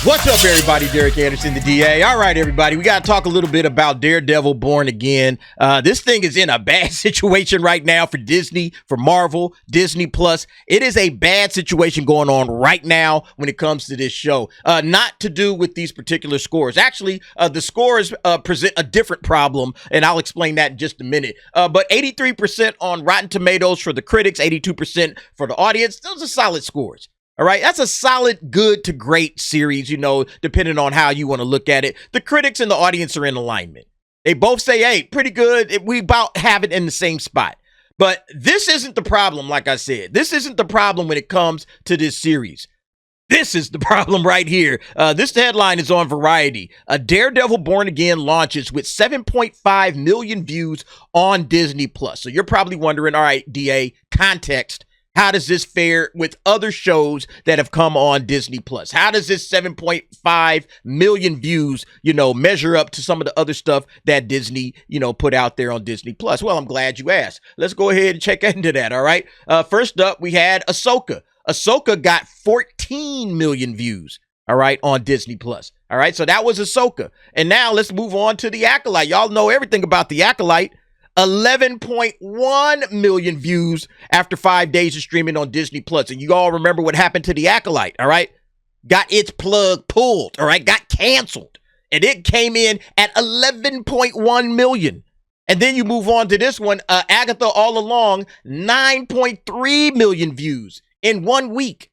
What's up, everybody? Derek Anderson, the DA. All right, everybody, we got to talk a little bit about Daredevil Born Again. This thing is in a bad situation right now for Disney, for Marvel, Disney Plus. It is a bad situation going on right now when it comes to this show. Not to do with these particular scores. Actually, the scores present a different problem, and I'll explain that in just a minute. But 83% on Rotten Tomatoes for the critics, 82% for the audience. Those are solid scores. All right, that's a solid good to great series, you know, depending on how you want to look at it. The critics and the audience are in alignment. They both say, hey, pretty good. We about have it in the same spot. But this isn't the problem, like I said. This isn't the problem when it comes to this series. This is the problem right here. This headline is on Variety. A Daredevil Born Again launches with 7.5 million views on Disney Plus. So you're probably wondering, all right, DA, context. How does this fare with other shows that have come on Disney Plus? How does this 7.5 million views, you know, measure up to some of the other stuff that Disney, you know, put out there on Disney Plus? Well, I'm glad you asked. Let's go ahead and check into that, all right? First up, we had Ahsoka. Ahsoka got 14 million views, all right, on Disney Plus. All right, so that was Ahsoka. And now let's move on to The Acolyte. Y'all know everything about The Acolyte. 11.1 million views after 5 days of streaming on Disney Plus. And you all remember what happened to The Acolyte, all right? Got its plug pulled, all right? Got canceled. And it came in at 11.1 million. And then you move on to this one, Agatha All Along, 9.3 million views in 1 week.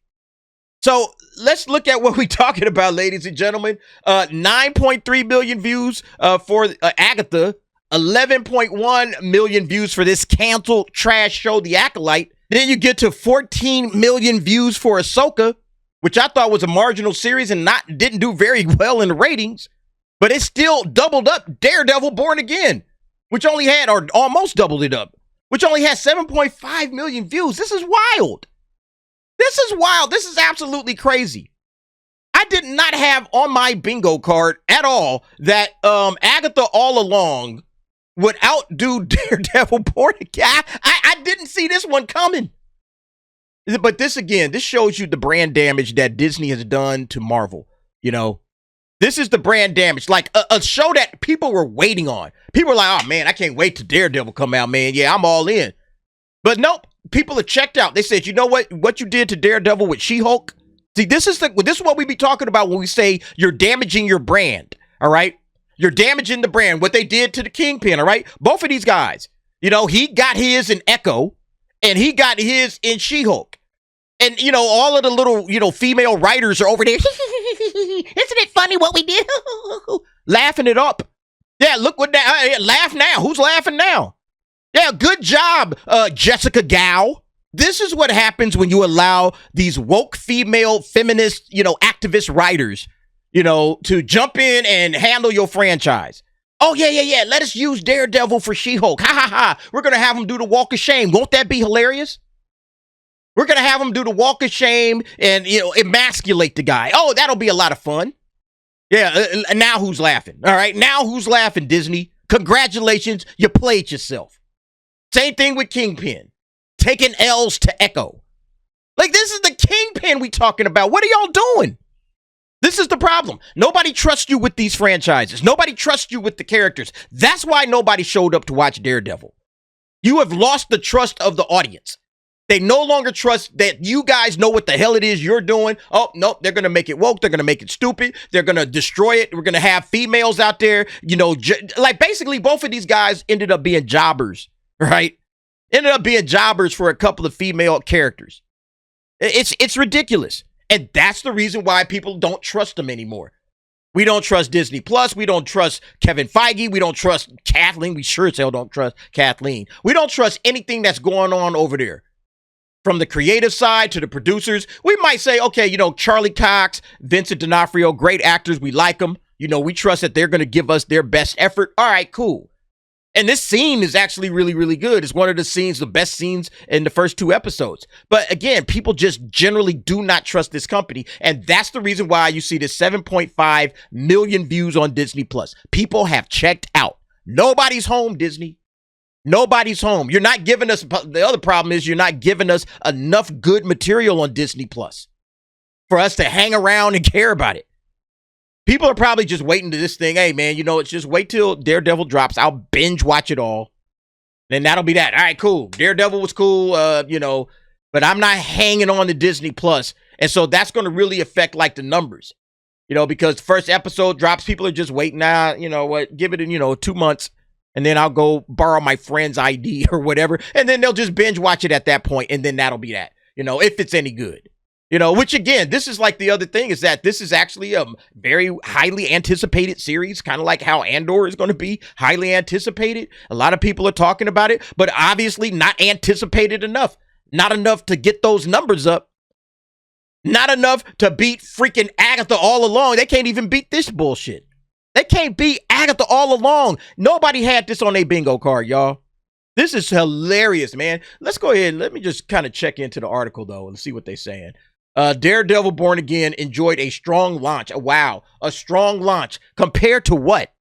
So let's look at what we're talking about, ladies and gentlemen. 9.3 million views for Agatha. 11.1 million views for this canceled trash show, The Acolyte. Then you get to 14 million views for Ahsoka, which I thought was a marginal series and didn't do very well in the ratings. But it still doubled up Daredevil Born Again, which only had, or almost doubled it up, which only has 7.5 million views. This is wild. This is wild. This is absolutely crazy. I did not have on my bingo card at all that Agatha All Along would outdo Daredevil Born Again. I didn't see this one coming. But this, again, this shows you the brand damage that Disney has done to Marvel. You know, this is the brand damage. Like a show that people were waiting on. People were like, oh, man, I can't wait till Daredevil come out, man. Yeah, I'm all in. But nope, people are checked out. They said, you know what you did to Daredevil with She-Hulk? See, this is what we be talking about when we say you're damaging your brand, all right? You're damaging the brand, what they did to the Kingpin, all right? Both of these guys, you know, he got his in Echo, and he got his in She-Hulk. And, you know, all of the little, you know, female writers are over there. Isn't it funny what we did? Laughing it up. Yeah, look what that, laugh now. Who's laughing now? Yeah, good job, Jessica Gao. This is what happens when you allow these woke female feminist, you know, activist writers, you know, to jump in and handle your franchise. Oh, yeah. Let us use Daredevil for She-Hulk. Ha, ha, ha. We're going to have them do the walk of shame. Won't that be hilarious? We're going to have them do the walk of shame and, you know, emasculate the guy. Oh, that'll be a lot of fun. Yeah, now who's laughing? All right, now who's laughing, Disney? Congratulations, you played yourself. Same thing with Kingpin. Taking L's to Echo. Like, this is the Kingpin we talking about. What are y'all doing? This is the problem. Nobody trusts you with these franchises. Nobody trusts you with the characters. That's why nobody showed up to watch Daredevil. You have lost the trust of the audience. They no longer trust that you guys know what the hell it is you're doing. Oh, nope, they're going to make it woke. They're going to make it stupid. They're going to destroy it. We're going to have females out there, you know, like basically both of these guys ended up being jobbers, right? Ended up being jobbers for a couple of female characters. It's ridiculous. And that's the reason why people don't trust them anymore. We don't trust Disney Plus. We don't trust Kevin Feige. We don't trust Kathleen. We sure as hell don't trust Kathleen. We don't trust anything that's going on over there. From the creative side to the producers, we might say, okay, you know, Charlie Cox, Vincent D'Onofrio, great actors. We like them. You know, we trust that they're going to give us their best effort. All right, cool. And this scene is actually really, really good. It's one of the best scenes in the first 2 episodes. But again, people just generally do not trust this company. And that's the reason why you see this 7.5 million views on Disney Plus. People have checked out. Nobody's home, Disney. Nobody's home. You're not giving us, the other problem is you're not giving us enough good material on Disney Plus for us to hang around and care about it. People are probably just waiting to this thing. Hey, man, you know, it's just wait till Daredevil drops. I'll binge watch it all. Then that'll be that. All right, cool. Daredevil was cool, you know, but I'm not hanging on to Disney Plus. And so that's going to really affect like the numbers, you know, because the first episode drops. People are just waiting. You know what? Give it, 2 months. And then I'll go borrow my friend's ID or whatever. And then they'll just binge watch it at that point. And then that'll be that, you know, if it's any good. You know, which again, this is like the other thing is that this is actually a very highly anticipated series, kind of like how Andor is going to be highly anticipated. A lot of people are talking about it, but obviously not anticipated enough. Not enough to get those numbers up. Not enough to beat freaking Agatha All Along. They can't even beat this bullshit. They can't beat Agatha All Along. Nobody had this on their bingo card, y'all. This is hilarious, man. Let's go ahead and let me just kind of check into the article, though, and see what they're saying. Daredevil Born Again enjoyed a strong launch. Wow, a strong launch. Compared to what?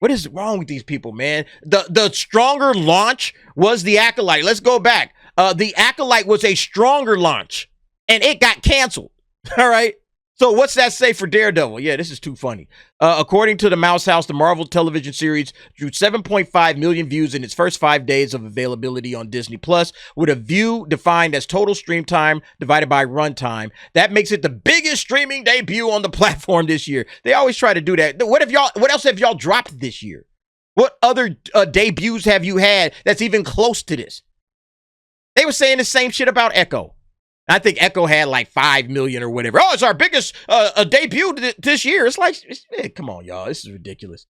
What is wrong with these people, man? The stronger launch was The Acolyte. Let's go back. The Acolyte was a stronger launch, and it got canceled. All right? So what's that say for Daredevil? Yeah, this is too funny. According to the Mouse House, the Marvel television series drew 7.5 million views in its first 5 days of availability on Disney Plus, with a view defined as total stream time divided by runtime. That makes it the biggest streaming debut on the platform this year. They always try to do that. What else have y'all dropped this year? What other debuts have you had that's even close to this? They were saying the same shit about Echo. I think Echo had like 5 million or whatever. Oh, it's our biggest debut this year. It's like, come on, y'all. This is ridiculous.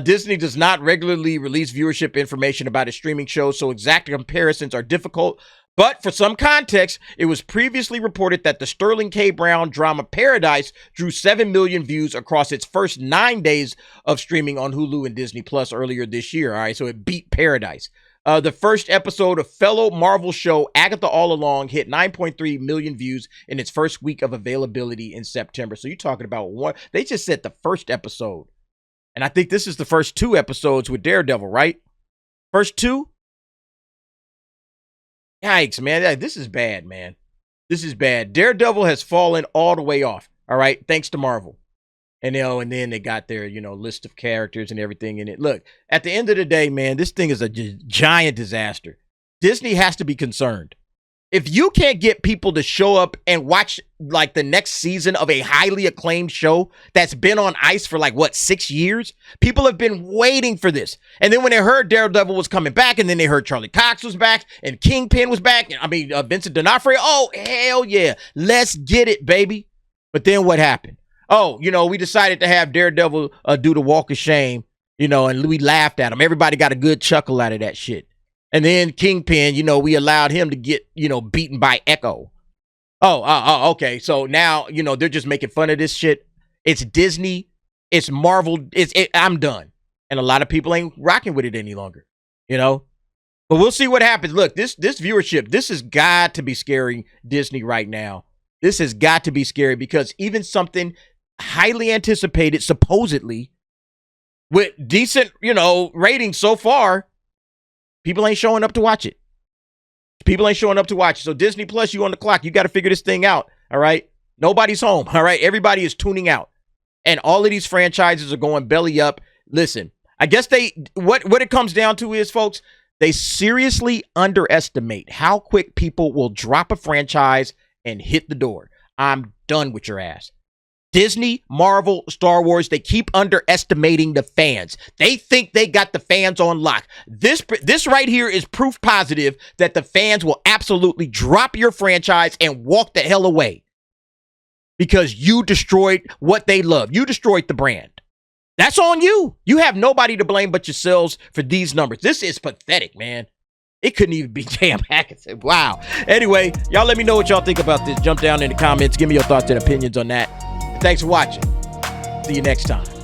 Disney does not regularly release viewership information about its streaming shows, so exact comparisons are difficult. But for some context, it was previously reported that the Sterling K. Brown drama Paradise drew 7 million views across its first 9 days of streaming on Hulu and Disney Plus earlier this year. All right, so it beat Paradise. The first episode of fellow Marvel show Agatha All Along hit 9.3 million views in its first week of availability in September. So you're talking about one. They just said the first episode. And I think this is the first 2 episodes with Daredevil, right? First 2? Yikes, man. This is bad, man. This is bad. Daredevil has fallen all the way off. All right. Thanks to Marvel. And, and then they got their, list of characters and everything in it. Look, at the end of the day, man, this thing is a giant disaster. Disney has to be concerned. If you can't get people to show up and watch, like, the next season of a highly acclaimed show that's been on ice for, 6 years? People have been waiting for this. And then when they heard Daredevil was coming back, and then they heard Charlie Cox was back, and Kingpin was back, Vincent D'Onofrio, oh, hell yeah, let's get it, baby. But then what happened? Oh, we decided to have Daredevil do the walk of shame, and we laughed at him. Everybody got a good chuckle out of that shit. And then Kingpin, we allowed him to get, beaten by Echo. Oh, okay. So now, they're just making fun of this shit. It's Disney. It's Marvel. I'm done. And a lot of people ain't rocking with it any longer, But we'll see what happens. Look, this viewership, this has got to be scaring Disney right now. This has got to be scary because even something highly anticipated, supposedly, with decent, ratings so far, people ain't showing up to watch it. People ain't showing up to watch it. So Disney Plus, you on the clock. You got to figure this thing out, all right? Nobody's home, all right? Everybody is tuning out. And all of these franchises are going belly up. Listen, I guess what it comes down to is, folks, they seriously underestimate how quick people will drop a franchise and hit the door. I'm done with your ass. Disney, Marvel, Star Wars, they keep underestimating the fans. They think they got the fans on lock. This right here is proof positive that the fans will absolutely drop your franchise and walk the hell away because you destroyed what they love. You destroyed the brand. That's on you. You have nobody to blame but yourselves for these numbers. This is pathetic, man. It couldn't even be damn Hackett. Wow. Anyway, y'all let me know what y'all think about this. Jump down in the comments. Give me your thoughts and opinions on that. Thanks for watching. See you next time.